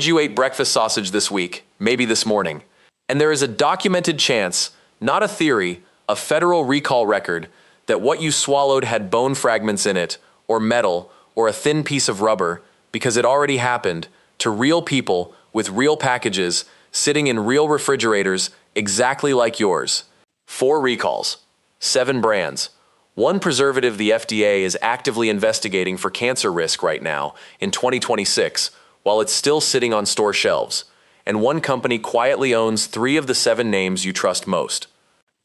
You ate breakfast sausage this week, maybe this morning, and there is a documented chance, not a theory, a federal recall record, that what you swallowed had bone fragments in it, or metal, or a thin piece of rubber, because it already happened, to real people with real packages, sitting in real refrigerators, exactly like yours. 4 recalls, 7 brands. 1 preservative the FDA is actively investigating for cancer risk right now, in 2026, while it's still sitting on store shelves, and 1 company quietly owns 3 of the 7 names you trust most.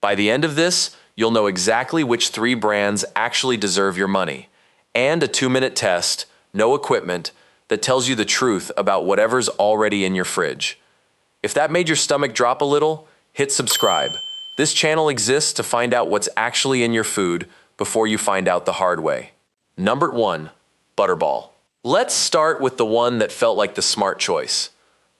By the end of this, you'll know exactly which 3 brands actually deserve your money, and a 2-minute test, no equipment, that tells you the truth about whatever's already in your fridge. If that made your stomach drop a little, hit subscribe. This channel exists to find out what's actually in your food before you find out the hard way. Number 1, Butterball. Let's start with the one that felt like the smart choice.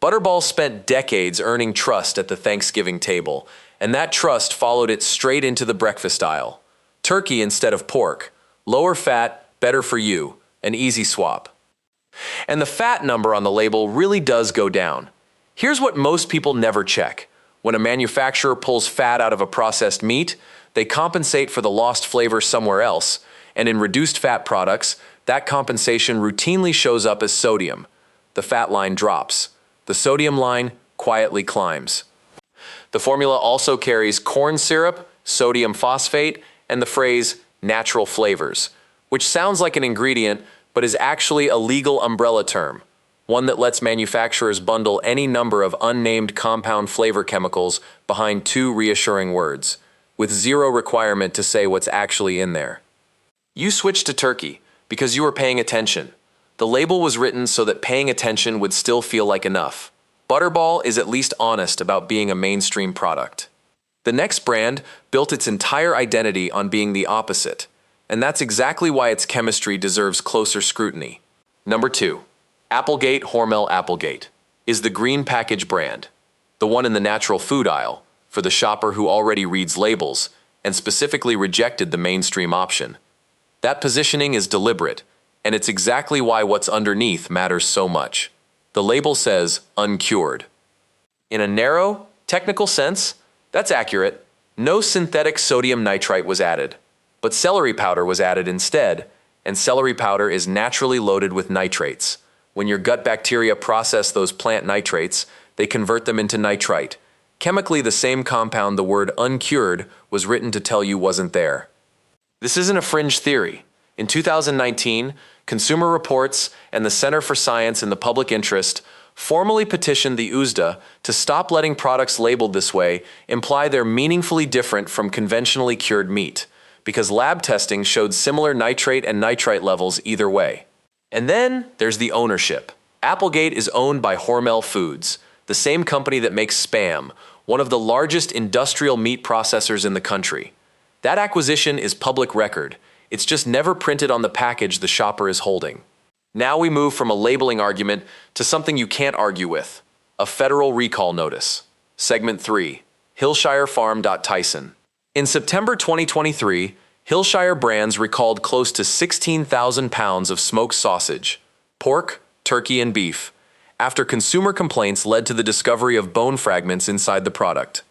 Butterball spent decades earning trust at the Thanksgiving table, and that trust followed it straight into the breakfast aisle. Turkey instead of pork, lower fat, better for you, an easy swap. And the fat number on the label really does go down. Here's what most people never check. When a manufacturer pulls fat out of a processed meat, they compensate for the lost flavor somewhere else, and in reduced fat products, that compensation routinely shows up as sodium. The fat line drops. The sodium line quietly climbs. The formula also carries corn syrup, sodium phosphate, and the phrase natural flavors, which sounds like an ingredient but is actually a legal umbrella term, one that lets manufacturers bundle any number of unnamed compound flavor chemicals behind 2 reassuring words, with 0 requirement to say what's actually in there. You switched to turkey because you were paying attention. The label was written so that paying attention would still feel like enough. Butterball is at least honest about being a mainstream product. The next brand built its entire identity on being the opposite, and that's exactly why its chemistry deserves closer scrutiny. Number 2, Applegate Hormel Applegate is the green package brand, the one in the natural food aisle, for the shopper who already reads labels and specifically rejected the mainstream option. That positioning is deliberate, and it's exactly why what's underneath matters so much. The label says uncured. In a narrow, technical sense, that's accurate. No synthetic sodium nitrite was added, but celery powder was added instead, and celery powder is naturally loaded with nitrates. When your gut bacteria process those plant nitrates, they convert them into nitrite, chemically the same compound the word uncured was written to tell you wasn't there. This isn't a fringe theory. In 2019, Consumer Reports and the Center for Science in the Public Interest formally petitioned the USDA to stop letting products labeled this way imply they're meaningfully different from conventionally cured meat, because lab testing showed similar nitrate and nitrite levels either way. And then there's the ownership. Applegate is owned by Hormel Foods, the same company that makes Spam, one of the largest industrial meat processors in the country. That acquisition is public record. It's just never printed on the package the shopper is holding. Now we move from a labeling argument to something you can't argue with, a federal recall notice. Segment 3, Hillshire Farm. Tyson. In September 2023, Hillshire Brands recalled close to 16,000 pounds of smoked sausage, pork, turkey, and beef, after consumer complaints led to the discovery of bone fragments inside the product.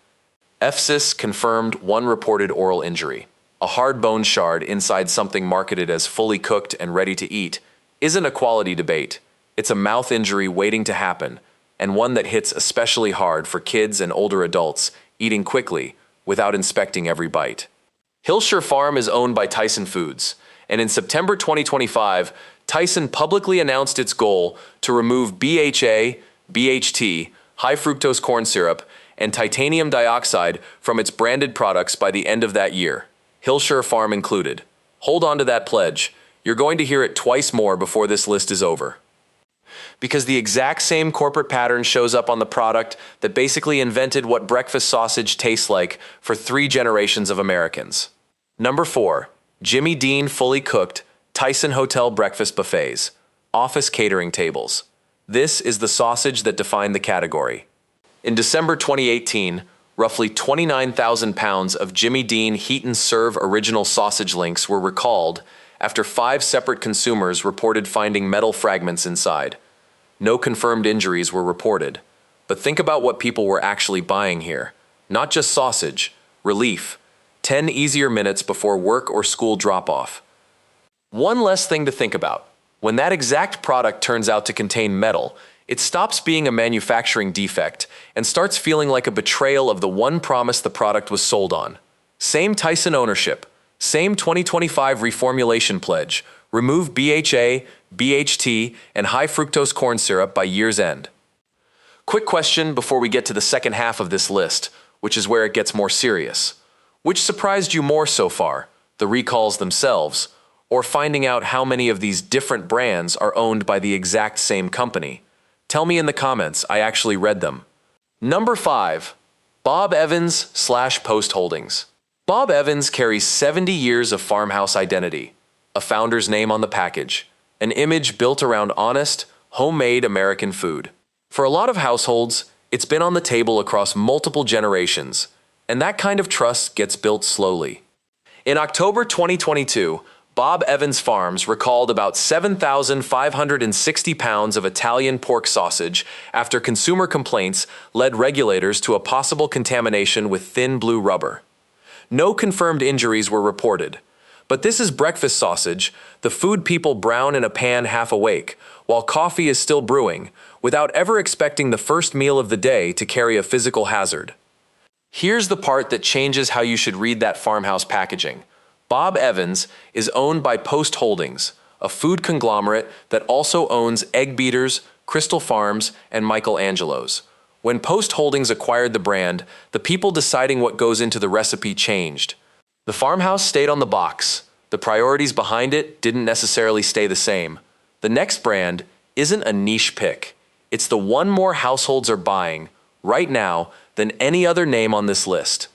FSIS confirmed 1 reported oral injury. A hard bone shard inside something marketed as fully cooked and ready to eat isn't a quality debate. It's a mouth injury waiting to happen, and one that hits especially hard for kids and older adults eating quickly without inspecting every bite. Hillshire Farm is owned by Tyson Foods, and in September 2025, Tyson publicly announced its goal to remove BHA, BHT, high fructose corn syrup, and titanium dioxide from its branded products by the end of that year, Hillshire Farm included. Hold on to that pledge. You're going to hear it twice more before this list is over. Because the exact same corporate pattern shows up on the product that basically invented what breakfast sausage tastes like for 3 generations of Americans. Number 4, Jimmy Dean Fully Cooked Tyson Hotel Breakfast Buffets, Office Catering Tables. This is the sausage that defined the category. In December 2018, roughly 29,000 pounds of Jimmy Dean Heat and Serve original sausage links were recalled after 5 separate consumers reported finding metal fragments inside. No confirmed injuries were reported. But think about what people were actually buying here. Not just sausage, relief, 10 easier minutes before work or school drop-off. One less thing to think about. When that exact product turns out to contain metal, it stops being a manufacturing defect and starts feeling like a betrayal of the one promise the product was sold on. Same Tyson ownership, same 2025 reformulation pledge, remove BHA, BHT, and high fructose corn syrup by year's end. Quick question before we get to the second half of this list, which is where it gets more serious. Which surprised you more so far, the recalls themselves, or finding out how many of these different brands are owned by the exact same company? Tell me in the comments, I actually read them. Number 5. Bob Evans / Post Holdings. Bob Evans carries 70 years of farmhouse identity, a founder's name on the package, an image built around honest, homemade American food. For a lot of households, it's been on the table across multiple generations, and that kind of trust gets built slowly. In October 2022, Bob Evans Farms recalled about 7,560 pounds of Italian pork sausage after consumer complaints led regulators to a possible contamination with thin blue rubber. No confirmed injuries were reported, but this is breakfast sausage, the food people brown in a pan half awake, while coffee is still brewing, without ever expecting the first meal of the day to carry a physical hazard. Here's the part that changes how you should read that farmhouse packaging. Bob Evans is owned by Post Holdings, a food conglomerate that also owns Egg Beaters, Crystal Farms, and Michael Angelo's. When Post Holdings acquired the brand, the people deciding what goes into the recipe changed. The farmhouse stayed on the box. The priorities behind it didn't necessarily stay the same. The next brand isn't a niche pick. It's the one more households are buying, right now, than any other name on this list.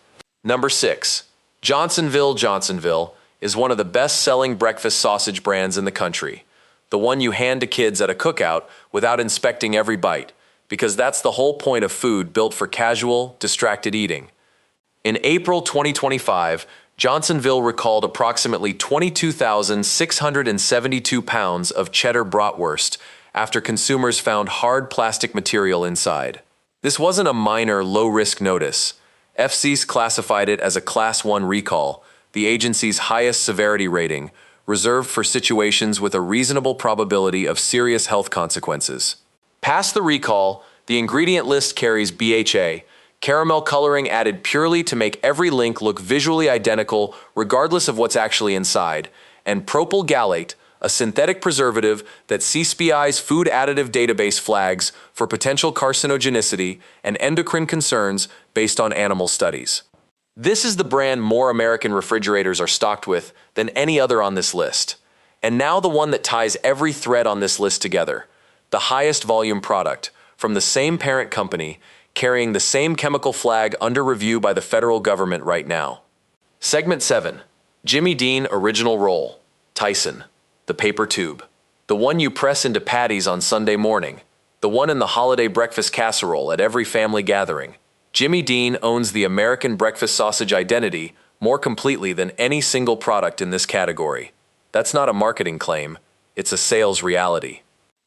Number 6. Johnsonville is one of the best-selling breakfast sausage brands in the country. The one you hand to kids at a cookout without inspecting every bite, because that's the whole point of food built for casual, distracted eating. In April 2025, Johnsonville recalled approximately 22,672 pounds of cheddar bratwurst after consumers found hard plastic material inside. This wasn't a minor, low-risk notice. FC's classified it as a Class 1 recall, the agency's highest severity rating, reserved for situations with a reasonable probability of serious health consequences. Past the recall, the ingredient list carries BHA, caramel coloring added purely to make every link look visually identical regardless of what's actually inside, and propyl gallate, a synthetic preservative that CSPI's food additive database flags for potential carcinogenicity and endocrine concerns based on animal studies. This is the brand more American refrigerators are stocked with than any other on this list. And now the one that ties every thread on this list together, the highest volume product, from the same parent company, carrying the same chemical flag under review by the federal government right now. Segment 7. Jimmy Dean Original Roll. Tyson. The paper tube. The one you press into patties on Sunday morning. The one in the holiday breakfast casserole at every family gathering. Jimmy Dean owns the American breakfast sausage identity more completely than any single product in this category. That's not a marketing claim, it's a sales reality.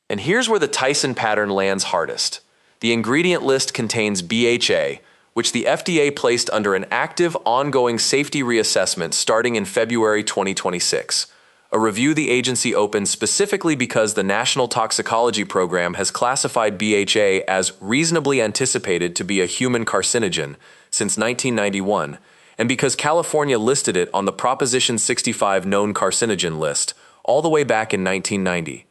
And here's where the Tyson pattern lands hardest. The ingredient list contains BHA, which the FDA placed under an active, ongoing safety reassessment starting in February 2026. A review the agency opened specifically because the National Toxicology Program has classified BHA as reasonably anticipated to be a human carcinogen since 1991, and because California listed it on the Proposition 65 known carcinogen list all the way back in 1990.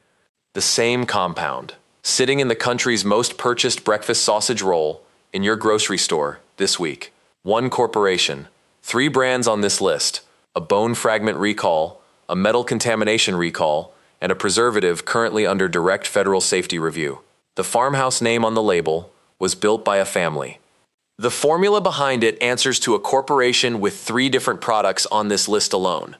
The same compound, sitting in the country's most purchased breakfast sausage roll in your grocery store this week. One corporation, 3 brands on this list, a bone fragment recall, a metal contamination recall, and a preservative currently under direct federal safety review. The farmhouse name on the label was built by a family. The formula behind it answers to a corporation with 3 different products on this list alone.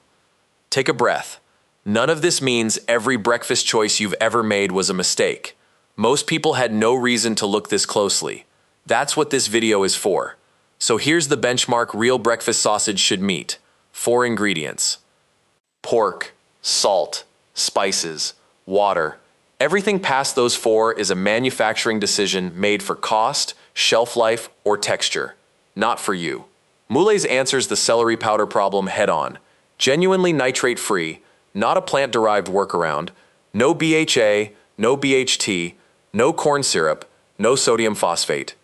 Take a breath. None of this means every breakfast choice you've ever made was a mistake. Most people had no reason to look this closely. That's what this video is for. So here's the benchmark real breakfast sausage should meet. 4 ingredients. Pork, salt, spices, water, Everything past those four is a manufacturing decision made for cost, shelf life, or texture, not for you. Moules answers the celery powder problem head-on. Genuinely nitrate-free, not a plant-derived workaround, no BHA, no BHT, no corn syrup, no sodium phosphate.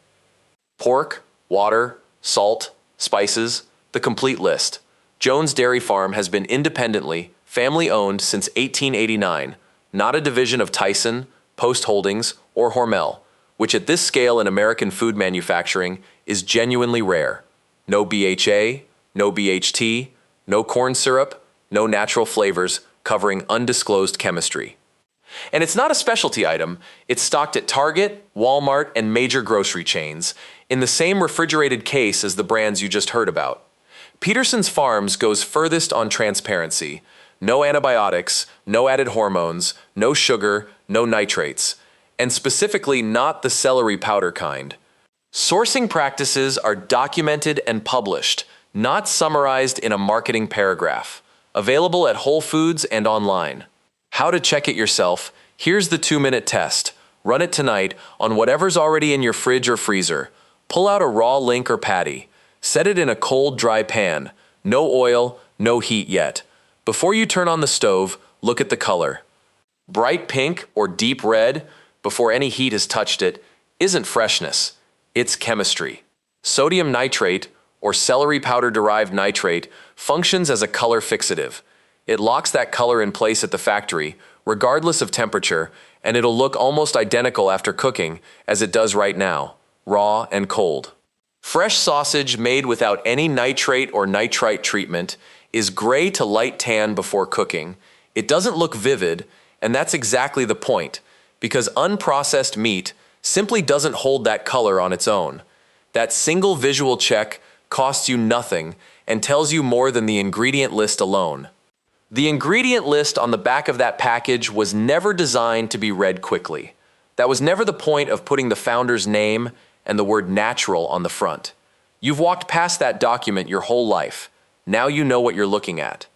Pork, water, salt, spices, the complete list. Jones Dairy Farm has been independently, family-owned since 1889, not a division of Tyson, Post Holdings, or Hormel, which at this scale in American food manufacturing is genuinely rare. No BHA, no BHT, no corn syrup, no natural flavors covering undisclosed chemistry. And it's not a specialty item, it's stocked at Target, Walmart, and major grocery chains, in the same refrigerated case as the brands you just heard about. Peterson's Farms goes furthest on transparency. No antibiotics, no added hormones, no sugar, no nitrates, and specifically not the celery powder kind. Sourcing practices are documented and published, not summarized in a marketing paragraph. Available at Whole Foods and online. How to check it yourself? Here's the 2-minute test. Run it tonight on whatever's already in your fridge or freezer. Pull out a raw link or patty. Set it in a cold, dry pan. No oil, no heat yet. Before you turn on the stove, look at the color. Bright pink or deep red, before any heat has touched it, isn't freshness. It's chemistry. Sodium nitrate, or celery powder-derived nitrate, functions as a color fixative. It locks that color in place at the factory, regardless of temperature, and it'll look almost identical after cooking as it does right now, raw and cold. Fresh sausage made without any nitrate or nitrite treatment is gray to light tan before cooking. It doesn't look vivid, and that's exactly the point, because unprocessed meat simply doesn't hold that color on its own. That single visual check costs you nothing and tells you more than the ingredient list alone. The ingredient list on the back of that package was never designed to be read quickly. That was never the point of putting the founder's name and the word natural on the front. You've walked past that document your whole life. Now you know what you're looking at.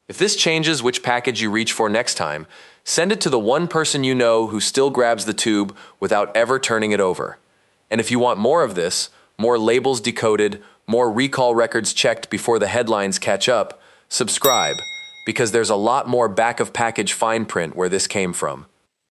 If this changes which package you reach for next time, send it to the one person you know who still grabs the tube without ever turning it over. And if you want more of this, more labels decoded, more recall records checked before the headlines catch up, subscribe, because there's a lot more back of package fine print where this came from.